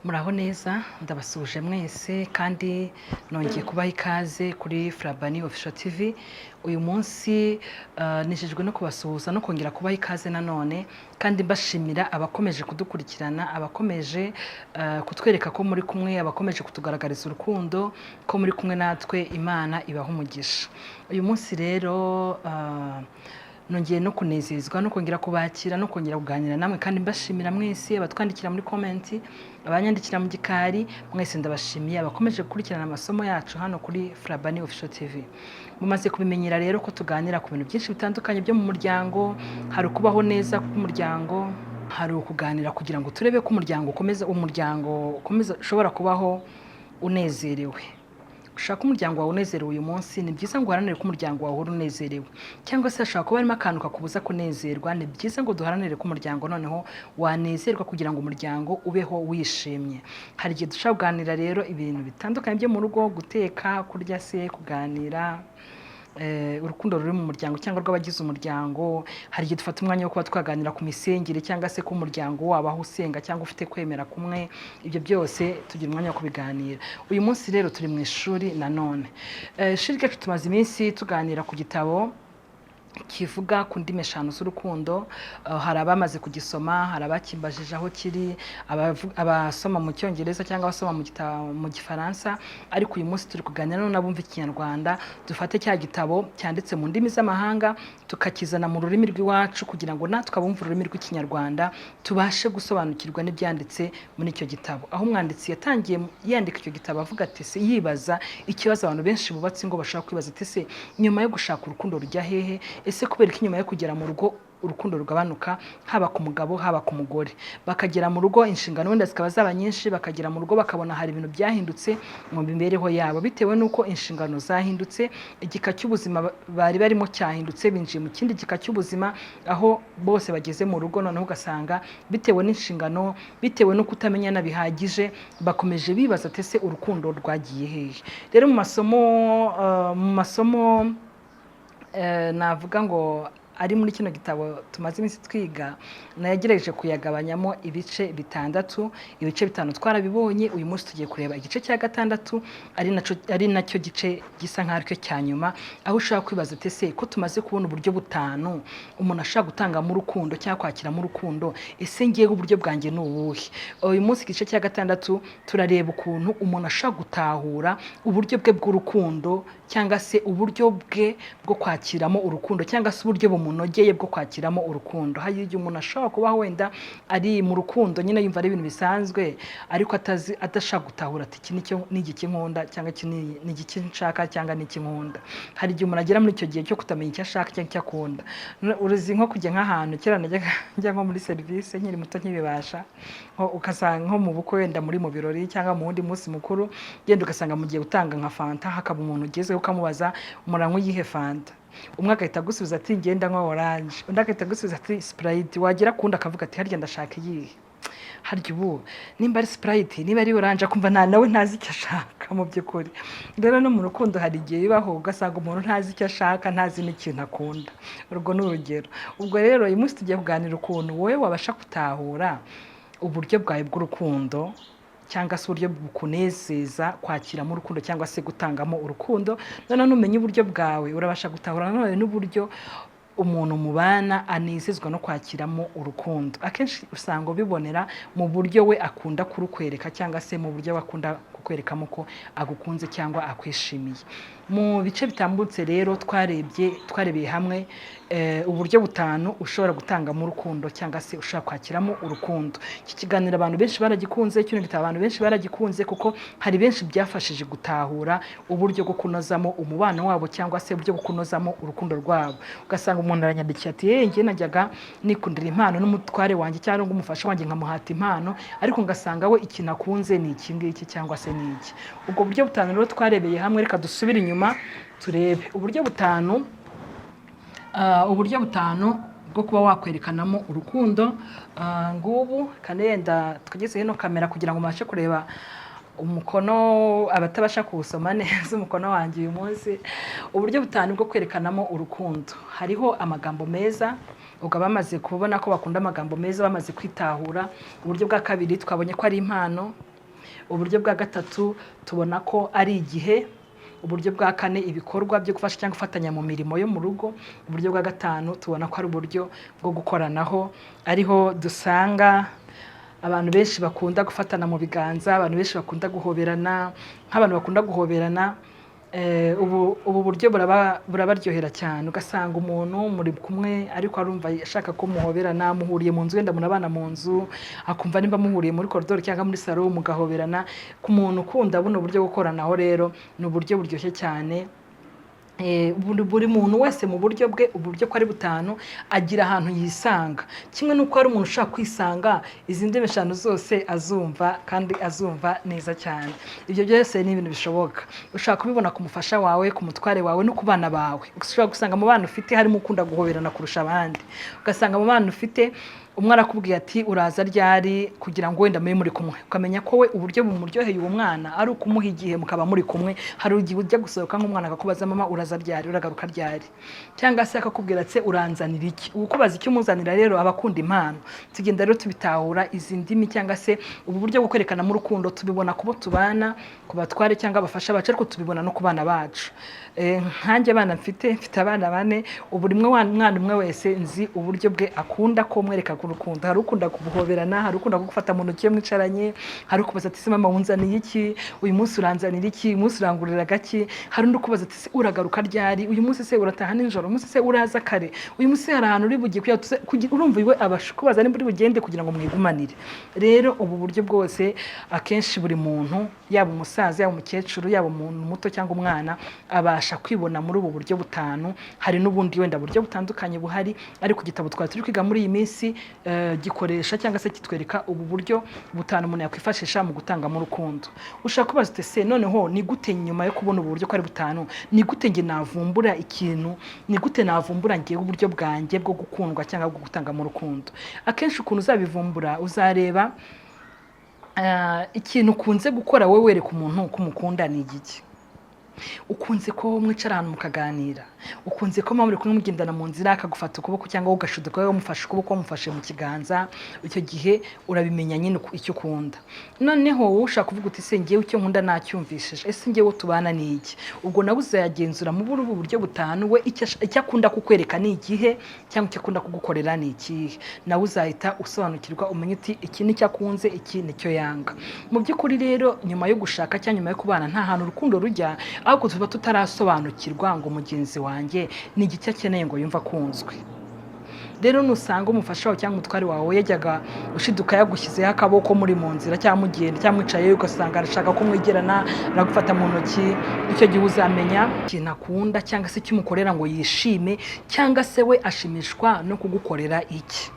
Muraho neza ndabasuje mwese kandi nongeye kubaha ikaze kuri Frabani Official TV. Uyu munsi nijejwe no kubasuhuza no kongera kubaha ikaze nanone kandi mbashimira abakomeje kudukurikirana, abakomeje kutwereka ko muri kumwe, abakomeje kutugaragariza urukundo ko muri kumwe natwe. Imana ibaha umugisha. Uyu munsi rero nongeye no kunezezwa no kongera kubakira no kongera kuganira namwe kandi mbashimira mwese abatwandikira muri comment, abanyandikira mu gikari, mwese ndabashimiye abakomeje gukurikirana amasomo yacu hano kuri Frabani Official TV. Mumaze kubimenyera rero ko tuganira ku bintu byinshi bitandukanye byo mu muryango, hari kubaho neza k'umuryango, hari ukuganira kugira ngo turebe ko umuryango ukomeza ushobora kubaho unezerewe. Ushaka umuryango wawe unezerewe uyu munsi, ni byiza ngo uharanire ko umuryango wawe uhora unezerewe, cyangwa se hashobora kuba harimo akantu kakubuza kunezerwa, ni byiza ngo duharanire ko umuryango noneho wanezerwa kugira ngo umuryango ubeho wishimye. Hari igihe dushobora kuganira rero ibintu bitandukanye byo mu rugo, guteka, kurya se, kuganira urukundo ruri mu muryango cyangwa rw'abagize umuryango. Hari igihe dufata umwanya wo kuba twaganira ku misengere cyangwa se ku muryango wabaho usenga cyangwa ufite kwemera kumwe. Ibyo byose tugira umwanya wo kubiganira. Uyu munsi rero turi mu ishuri nanone. Ishuri ryacu tumaze iminsi tuganira ku gitabo kivuga ku ndimi eshanu z'urukundo. Hari abamaze kugisoma, hari abakimbajije aho kiri, abasoma mu cyongereza cyangwa abasoma mu gifaransa, ariko uyu munsi turi kuganira n'abumva ikinyarwanda. Dufate cya gitabo cyanditse mu ndimi z'amahanga tukakizana mu rurimi rw'iwacu kugira ngo natwe abumva ururimi rw'ikinyarwanda tubashe gusobanukirwa n'ibyanditse muri icyo gitabo. Aho umwanditsi yatangiye yandika icyo gitabo avuga ati se, yibaza ikibazo abantu benshi bubatse ngo bashaka kwibaza ati se, nyuma yo gushaka urukundo rujya hehe? Ese kubera ko inyuma yo kugera mu rugo urukundo rugabanuka, haba ku mugabo haba ku mugore, bakagera mu rugo inshingano wenda zikaba zaba nyinshi, bakagera mu rugo bakabona hari ibintu byahindutse mu mibereho yabo bitewe n'uko inshingano zahindutse, igika cy'ubuzima bari barimo cyahindutse, binjiye mu kindi gika cy'ubuzima, aho bose bageze mu rugo noneho ugasanga bitewe n'inshingano, bitewe no kutamenyana bihagije, bakomeje bibaza ati se urukundo rwagiye hehe? Rero mu masomo navuga ngo ari muri kino gitabo tumaze iminsi twiga, nagerageje kuyagabanyamo ibice bitandatu. Ibice bitanu twarabibonye, uyu munsi tugiye kureba igice cya gatandatu, ari nacyo gice gisa nk'aho aricyo cya nyuma, aho ushaka kwibaza ati se ko tumaze kubona uburyo butanu umuntu ashaka gutangamo urukundo cyangwa kwakiramo urukundo, ese ngewe uburyo bwanjye ni ubuhe? Uyu munsi igice cya gatandatu turareba ukuntu umuntu ashaka gutahura uburyo bwe bw'urukundo cyangwa se uburyo bwe bwo kwakiramo urukundo cyangwa se uburyo bumunogeye bwo kwakiramo urukundo. Hari igihe umuntu ashobora kuba wenda ari mu rukundo nyine yumva ari ibintu bisanzwe, ariko adashaka gutahura ati iki ni igiki nkunda cyangwa iki ni igiki nshaka cyangwa ni iki nkunda. Hari igihe umuntu agera muri icyo gihe cyo kutamenya icyo ashaka cyangwa icyo akunda. Uruzi nko kujya nk'ahantu, kera njya nko muri serivisi nkiri muto nkibibasha, ugasanga nko mu bukwe wenda muri mu birori cyangwa mu wundi munsi mukuru, genda ugasanga mugiye gutanga nka fanta, hakaba umuntu ugezeho ukamubaza umuranywa yihe fanta, umwe agahita agusubiza ati ngenda nka orange, undi agahita agusubiza ati Sprite, wagera kundi akavuga ati harya ndashaka iyihe? Harya ubu nimba ari Sprite niba ari orange, akumva nawe ntazi icyo ashaka mu by'ukuri. Rero no mu rukundo hari igihe bibaho ugasanga umuntu ntazi icyo ashaka, ntazi n'ikintu akunda. Urwo ni urugero. Ubwo rero uyu munsi tugiye kuganira ukuntu wowe wabasha gutahura uburyo bwawe bw'urukundo cyangwa se uburyo bukunezeza kwakiramo urukundo cyangwa se gutangamo urukundo. Noneho numenye uburyo bwawe urabasha gutahura none n'uburyo umuntu mubana anezezwa no kwakiramo urukundo. Akenshi usanga bibonera mu buryo we akunda kurukwereka cyangwa se mu buryo akunda kukwerekamo ko agukunze cyangwa akwishimiye. Mu bice bitambutse rero twarebeye hamwe uburyo butanu ushobora gutangamo urukundo cyangwa se ushaka kwakiramo urukundo. Iki kiganiro abantu benshi baragikunze, kino gitabo abantu benshi baragikunze kuko hari benshi byafashije gutahura uburyo bwo kunozamo umubano wabo cyangwa se uburyo bwo kunozamo urukundo rwabo. Ugasanga umuntu aranyandikiye ati njye najyaga nikundira impano n'umutware wanjye cyangwa umufasha wanjye nkamuhata impano, ariko ngasanga we ikintu akunze ni iki ngiki cyangwa se ni iki. Ubwo buryo butanu rero twarebeye hamwe, reka dusubire inyuma turebe uburyo butanu bwo kuba wakwerekanamo urukundo. Ngubu kanenda twageze hino kamera kugira ngo mubashe kureba umukono, abatabasha kuwusoma neza umukono wanjye uyu munsi. Uburyo butanu bwo kwerekanamo urukundo, hariho amagambo meza, ubwo bamaze kubona ko bakunda amagambo meza, bamaze kwitahura. Uburyo bwa kabiri twabonye ko ari impano, uburyo bwa gatatu tubona ko ari igihe, uburyo bwa kane ibikorwa byo gufasha cyangwa gufatanya mu mirimo yo mu rugo, uburyo bwa gatanu tubona ko ari uburyo bwo gukoranaho, ariho dusanga abantu benshi bakunda gufatana mu biganza, abantu benshi bakunda guhoberana. Nk'abantu bakunda guhoberana, ubu buryo burabaryohera cyane, ugasanga umuntu muri kumwe ariko arumva ashaka ko muhoberana, muhuriye mu nzu, wenda munabana mu nzu, akumva nimba muhuriye muri koridoro cyangwa muri salo mugahoberana. Ku muntu ukunda buno buryo bwo gukoranaho rero ni uburyo buryoshye cyane. Buri muntu wese mu buryo bwe, uburyo ko ari butanu agira ahantu yisanga, kimwe n'uko hari umuntu ushaka kwisanga izi ndimi eshanu zose azumva kandi azumva neza cyane. Ibyo byose ni ibintu bishoboka, ushaka kubibona ku mufasha wawe, ku mutware wawe no ku bana bawe. Ushobora gusanga mu bana ufite harimo ukunda guhoberana kurusha abandi, ugasanga mu bana ufite umwe arakubwiye ati uraza ryari kugira ngo wenda muri kumwe, ukamenya ko we uburyo bumuryoheye uwo mwana ari ukumuha igihe mukaba muri kumwe. Hari igihe ujya gusohoka nk'umwana akakubaza mama uraza ryari, uragaruka ryari, cyangwa se akakubwira ati uranzanira iki. Ukubaza icyo umuzanira rero aba akunda impano. Tugenda rero tubitahura izi ndimi cyangwa se ubu buryo bwo kwerekana mu rukundo tubibona kubo tubana, ku batware cyangwa abafasha bacu, ariko tubibona no ku bana bacu. Nkanjye abana mfite abana 4, ubu rimwe mwana umwe wese nzi uburyo bwe akunda ko mwereka ku rukundo. Hari ukunda kubuhoberana, hari ukunda gufata mu ntoki mwicaranye, hari ukubaza ati se mama wunzaniye iki, uyu munsi uranzanira iki, uyu munsi urangurira gaki. Hari undi ukubaza ati se uragaruka ryari, uyu munsi se urataha nijoro, uyu munsi se uraza kare, uyu munsi hari ahantu uri bugiye kugira. Urumva iwe abashukubaza nimba uri bugende kugira ngo mwigumanire. Rero ubu buryo bwose akenshi buri muntu, yaba umusaza, yaba umukecuru, yaba umuntu muto cyangwa umwana, abasha kwibona muri ubu buryo butanu. Hari n'ubundi wenda buryo butandukanye buhari, ariko igitabo twari turi kwiga muri iyi minsi gikoresha cyangwa se kitwereka ubu buryo butanu umuntu yakwifashisha mu gutanga mu rukundo. Ushaka kubaza ute se noneho ni gute nyuma yo kubona ubu buryo ko ari butanu, ni gute nge navumbura ikintu, ni gute navumbura ngewe uburyo bwanjye bwo gukundwa cyangwa bwo gutanga mu rukundo? Akenshi ukuntu uzabivumbura, uzareba ikintu ukunze gukora wowe wereka umuntu ko umukunda ni igiki. Ukunze ko mwicara ahantu mukaganira, ukunze ko muri kumwe mugendana mu nzira akagufata ukuboko cyangwa ugashuduka wowe umufashe ukuboko wamufashe mu kiganza, icyo gihe urabimenya nyine icyo ukunda. Noneho wowe ushaka kuvuga uti se ngewe icyo nkunda nacyumvishije, ese ngewe tubana ni iki? Ubwo nawe uzayagenzura mu buryo butanu, we icyo akunda kukwereka ni igihe cyangwa icyo akunda kugukorera ni ikihe. Nawe uzahita usobanukirwa, umenye uti iki ni cyo akunze, iki ni cyo yanga. Mu by'ukuri rero nyuma yo gushaka cyangwa nyuma yo kubana nta hantu urukundo rujya, ahubwo tuba tutarasobanukirwa ngo mugenzi wanjye ni igiki akeneye ngo yumva akunzwe. Rero nusanga umufasha wawe cyangwa umutware wawe yajyaga ushiduka yagushyizeho akaboko muri mu nzira cyangwa mugenda cyangwa mwicaye, ugasanga arashaka ko mwegerana, aragufata mu ntoki, icyo gihe uzamenya ikintu akunda cyangwa se cyumukorera ngo yishime, cyangwa se we ashimishwa no kugukorera iki.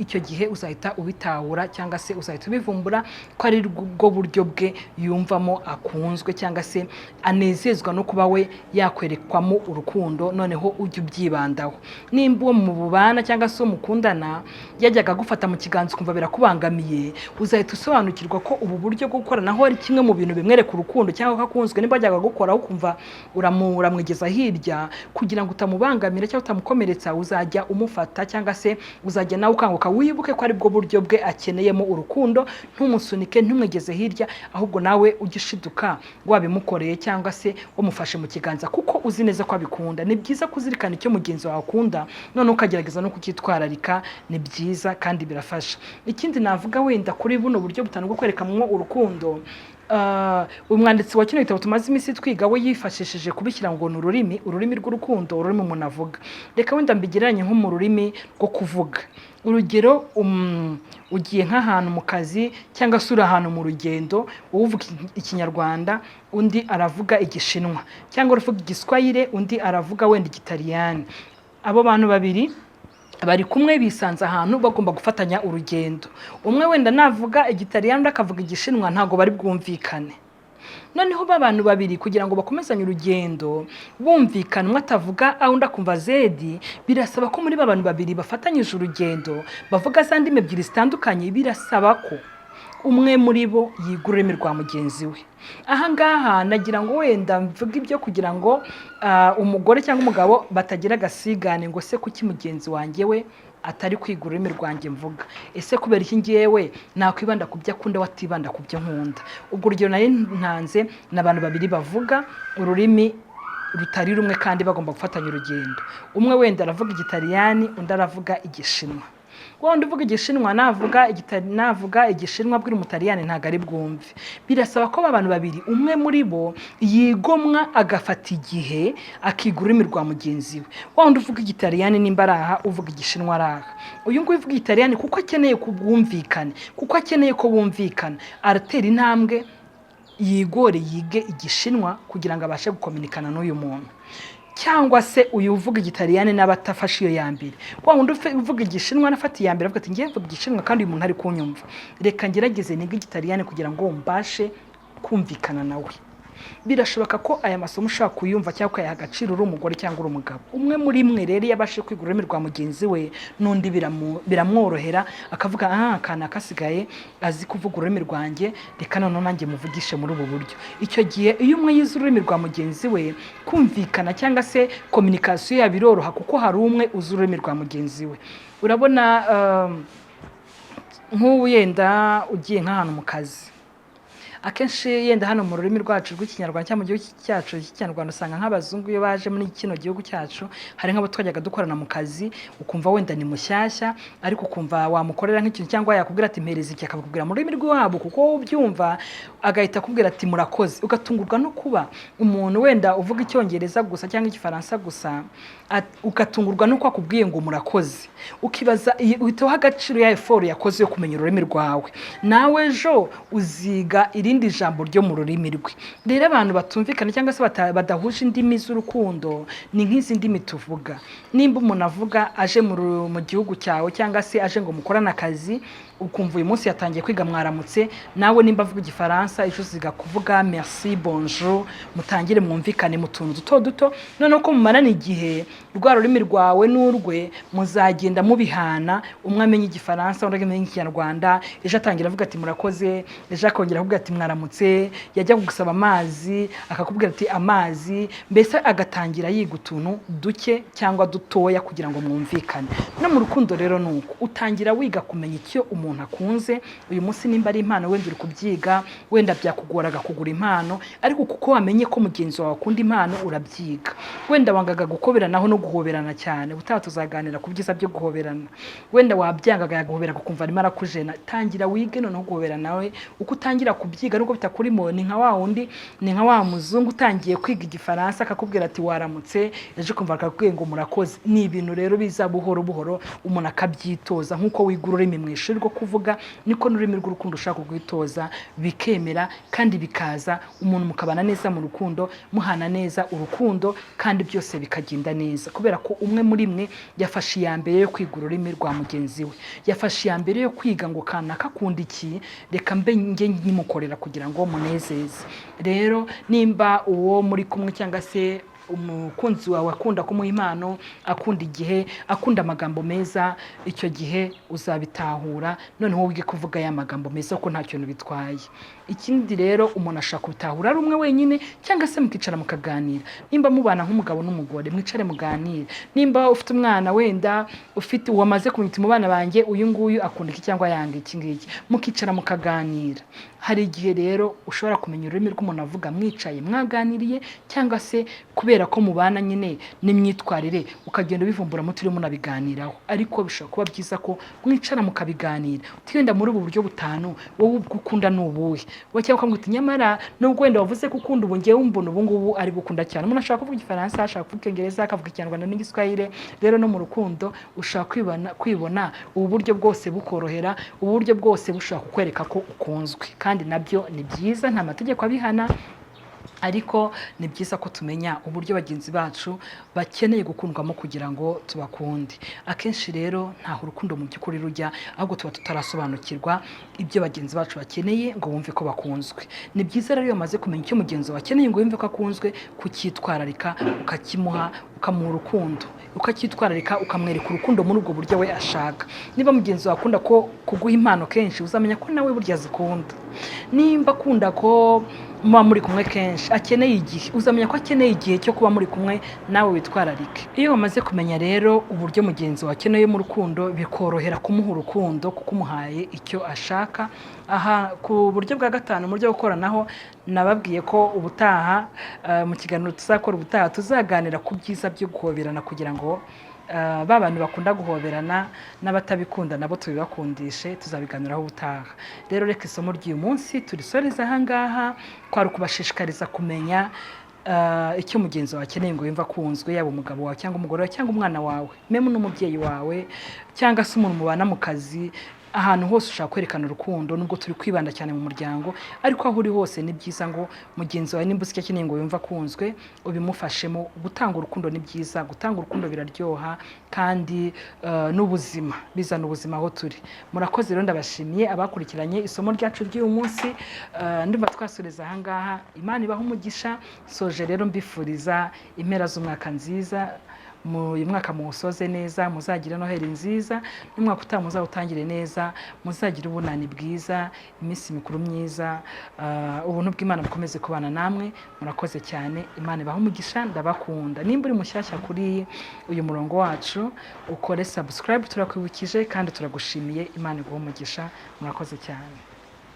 Icyo gihe uzahita ubitahura cyangwa se uzahita ubivumbura ko ari bwo buryo bwe yumvamo akunzwe cyangwa se anezezwa no kuba we yakwerekwamo urukundo. Noneho ujye ubyibandaho. Nimba uwo mubana cyangwa se umukundana yajyaga gufata mu kiganza ukumva birakubangamiye, uzahita usobanukirwa ko ubu buryo bwo gukoranaho ari kimwe mu bintu bimwereka urukundo cyangwa ko akunzwe. Nimba yajyaga gukoraho ukumva uramwegeza hirya kugira ngo utamubangamira cyangwa utamukomeretsa, uzajya umufata cyangwa se uzajya nawe ukanguka wibuke ko ari bwo buryo bwe akeneyemo urukundo. Ntumusunike, ntumwegeze hirya, ahubwo nawe ujye ushiduka wabimukoreye cyangwa se wamufashe mu kiganza kuko uzi neza ko abikunda. Ni byiza kuzirikana icyo mugenzi wawe akunda, none ukagerageza no kucyitwararika. Ni byiza kandi birafasha. Ikindi navuga wenda kuri buno buryo butanu bwo kwerekamwo urukundo, umwanditsi wa kino gitabo tumaze iminsi twiga we yifashishije kubishyira ngo ni ururimi rw'urukundo, ururimi umuntu avuga. Reka wenda mbigereranye nko mu rurimi rwo kuvuga. Urugero, ugiye nk'ahantu mu kazi cyangwa se uri ahantu mu rugendo, wowe uvuga ikinyarwanda, undi aravuga igishinwa, cyangwa uravuga igiswahili, undi aravuga wenda igitaliyani. Abo bantu babiri bari kumwe bisanze ahantu bagomba gufatanya urugendo. Umwe wenda navuga igitaliyani undi akavuga igishinwa, ntago bari bwumvikane. Noneho abantu babiri kugira ngo bakomezanye urugendo bumvikana, umwe atavuga A undi akumva Z, birasaba ko muri abantu babiri bafatanyije urugendo bavuga za ndimi ebyiri zitandukanye. Birasaba ko umwe muri bo yiga ururimi rwa mugenzi we. Aha ngaha nagira ngo wenda mvuga ibyo kugira ngo umugore cyangwa umugabo batagira agasigane ngo se kuki mugenzi wanjye we atari kwiga ururimi rwanjye mvuga. Ese kubera iki ngewe nakwibanda ku byo akunda watibanda ku byo nkunda? Ubwo urugero nari ntanze n'abantu babiri bavuga ururimi rutari rumwe kandi bagomba gufatanya urugendo. Umwe wenda aravuga Igitaliyani, undi aravuga Igishinwa. Wundi uvuga Igishinwa navuga Igishinwa bwira Umutaliyani ntago ari bwumve. Birasaba ko abantu babiri umwe muri bo yigomwa agafata igihe akiga ururimi rwa mugenzi we. Wundi uvuga Igitaliyani nimba araha uvuga Igishinwa araha. Uyu nguyu uvuga Igitaliyani kuko akeneye kubwumvikane, kuko akeneye ko bumvikana, aratera intambwe yigore yige Igishinwa kugira ngo abashe gukominikana n'uyu muntu. Cyangwa se uyu uvuga Igitaliyani n'abatafashe iyo yambere. Wa wundi uvuga Igishinwa nafata iyambere avuga ati ngiye mvuga Igishinwa kandi uyu muntu ari kunyumva. Reka ngerageze nige Igitaliyani kugira ngo mbashe kumvikana nawe. Birashoboka ko aya masomo ushaka kuyumva cyangwa ukayaha agaciro uri umugore cyangwa uri umugabo. Umwe muri mwe rero yabashe kwiga ururimi rwa mugenzi we n'undi biramworohera akavuga akana kasigaye azi kuvuga ururimi rwanjye, reka none nanjye muvugishe muri ubu buryo. Icyo gihe iyo umwe yize ururimi rwa mugenzi we kumvikana cyangwa se communication ya biroroha kuko hari umwe uzi ururimi rwa mugenzi we. Urabona nk'ubu yenda ugiye nk'ahantu mu kazi, akenshi yenda hano mu rurimi rwacu rw'ikinyarwanda cyangwa mu gihugu cyacu cy'ikinyarwanda usanga nk'abazungu iyo baje muri kino gihugu cyacu hari nk'abo twajyaga dukorana mu kazi, ukumva wenda ni mushyashya ariko ukumva wamukorera nk'ikintu cyangwa yakubwira ati mpereza iki, akakubwira mu rurimi rwabo kuko wowe ubyumva, agahita akubwira ati murakoze. Ugatungurwa no kuba umuntu wenda uvuga Icyongereza gusa cyangwa Igifaransa gusa, ugatungurwa no kwakubwiye ngo murakoze. Ukibaza uhita uha agaciro ya effort yakoze yo kumenya ururimi rwawe. Nawe ejo uziga irindi jambo ryo mu rurimi rwe. Rero abantu batumvikana cyangwa se badahuje indimi z'urukundo ni nk'izi ndimi tuvuga. Nimba umuntu avuga aje mu gihugu cyawe cyangwa se aje ngo mukorane akazi, ukumva uyu munsi yatangiye kwiga mwaramutse, nawe nimba avuga Igifaransa ejo uziga kuvuga merci bonjour, mutangire mwumvikane mu tuntu duto duto, noneho ko mumarana igihe rwa rurimi rwawe n'urwe muzagenda mubihana, umwe amenye Igifaransa undi amenye Ikinyarwanda, ejo atangira avuga ati murakoze, ejo akongera avuga ati mwaramutse, yajya kugusaba amazi akakubwira ati amazi, mbese agatangira yiga utuntu duke cyangwa dutoya kugira ngo mwumvikane. No mu rukundo rero nuko utangira wiga kumenya icyo umuntu akunze. Uyu munsi nimba ari impano wenda uri kubyiga, wenda byakugoraga kugura impano, ariko kuko wamenye ko mugenzi wawe akunda impano urabyiga. Wenda wangaga gukoberanaho no guhoberana cyane, utaha tuzaganira ku byiza byo guhoberana. Wenda wabyangaga yaguhobera kukumva arimo arakujena, tangira wige noneho guhoberana nawe. Uko utangira kubyiga nuko bitakurimo, ni nka wa wundi, ni nka wa muzungu utangiye kwiga Igifaransa akakubwira ati waramutse, ejo kumva akakubwiye ngo murakoze. Ni ibintu rero biza buhoro buhoro umuntu akabyitoza. Nkuko wiga ururimi mu ishuri rwo kuvuga, niko n'ururimi rw'urukundo ushaka kugwitoza, bikemera kandi bikaza, umuntu mukabana neza mu rukundo, muhana neza urukundo kandi byose bikagenda neza, kubera ko umwe muri mwe yafashe iyambere yo kwiga ururimi rwa mugenzi we. Yafashe iyambere yo kwiga ngo kana kakunda iki, reka mbe nge nyimukorera kugira ngo munezeze. Rero nimba uwo muri kumwe cyangwa se umukunzi wawe akunda kumuha impano, akunda igihe, akunda amagambo meza, icyo gihe uzabitahura noneho wige kuvuga ya magambo meza ko nta kintu bitwaye. Ikindi rero umuntu ashaka kubitahura ari umwe wenyine cyangwa se mukicara mukaganira. Nimba mubana nk'umugabo n'umugore, mwicare muganire. Nimba ufite umwana wenda ufite wamaze kumenya mu bana banjye uyu nguyu akunda iki cyangwa yanga iki ngiki, mukicara mukaganira. Hari igihe rero ushobora kumenya ururimi rw'umuntu avuga mwicaye mwaganiriye, cyangwa se kubera ko mubana nyine n'imyitwarire ukagenda bivumbura muturi munabiganiraho. Ariko bishobora kuba byiza ko mwicara mukabiganira. Utiyenda muri ubu buryo butanu wowe ukunda n'ubuhe, cyangwa ukamwita uti nyamara nubwo wenda wavuze ko ukunda ubu ngewe mbona ubu ngubu ari gukunda cyane. Umuntu ashaka kuvuga Igifaransa, ashaka kuvuga Icyongereza, akavuga Ikinyarwanda n'Igiswahili. Rero no mu rukundo ushaka kwibona ubu buryo bwose bukorohera, ubu buryo bwose bushaka kukwereka ko ukunzwe, kandi nabyo ni byiza, nta mategeko abihana. Ariko ni byiza ko tumenya uburyo bagenzi bacu bakeneye gukundwamo kugira ngo tubakunde. Akenshi rero ntaho urukundo mu by'ukuri rujya, ahubwo tuba tutarasobanukirwa ibyo bagenzi bacu bakeneye ngo bumve ko bakunzwe. Ni byiza rero iyo umaze kumenya icyo mugenzi wawe akeneye ngo yumve ko akunzwe, kucyitwararika ukakimuha, ukamuha urukundo ukacyitwararika ukamwereka urukundo muri ubwo buryo we ashaka. Niba mugenzi wawe akunda ko kuguha impano kenshi uzamenya ko nawe burya zikunda. Nimba akunda ko muba muri kumwe kenshi akeneye igihe uzamenya ko akeneye igihe cyo kuba muri kumwe nawe witwararike. Iyo wamaze kumenya rero uburyo mugenzi wawe akeneye mu rukundo bikorohera kumuha urukundo kuko umuhaye icyo ashaka. Aha ku buryo bwa gatanu mu buryo bwo gukoranaho nababwiye ko ubutaha mu kiganiro tuzakora ubutaha tuzaganira ku byiza byo guhoberana kugira ngo ba bantu bakunda guhoberana n'abatabikunda nabo tubibakundishe tuzabiganiraho ubutaha. Rero reka isomo ry'uyu munsi turisoreza aha ngaha kwari kubashishikariza kumenya icyo mugenzi wawe akeneye ngo yumva akunzwe, yaba umugabo wawe cyangwa umugore wawe cyangwa umwana wawe meme n'umubyeyi wawe cyangwa se umuntu mubana mu kazi. Ahantu hose ushaka kwerekana urukundo nubwo turi kwibanda cyane mu muryango, ariko aho uri hose ni byiza ngo mugenzi wawe nimba uzi icyo akeneye ngo yumva akunzwe ubimufashemo. Gutanga urukundo ni byiza, gutanga urukundo biraryoha kandi n'ubuzima bizana ubuzima aho turi. Murakoze rero ndabashimiye abakurikiranye isomo ryacu ry'uyu munsi. Ndumva twasoreza aha ngaha. Imana ibaha umugisha. Soje rero mbifuriza impera z'umwaka nziza, uyu mwaka muwusoze neza, muzagire Noheli nziza, n'umwaka utaha muzawutangire neza, muzagire ubunani bwiza, iminsi mikuru myiza. Ubuntu bw'Imana bukomeze kubana namwe. Murakoze cyane. Imana ibaha umugisha. Ndabakunda. Nimba uri mushyashya kuri uyu murongo wacu ukore subscribe, turakwibukije kandi turagushimiye. Imana iguha umugisha. Murakoze cyane.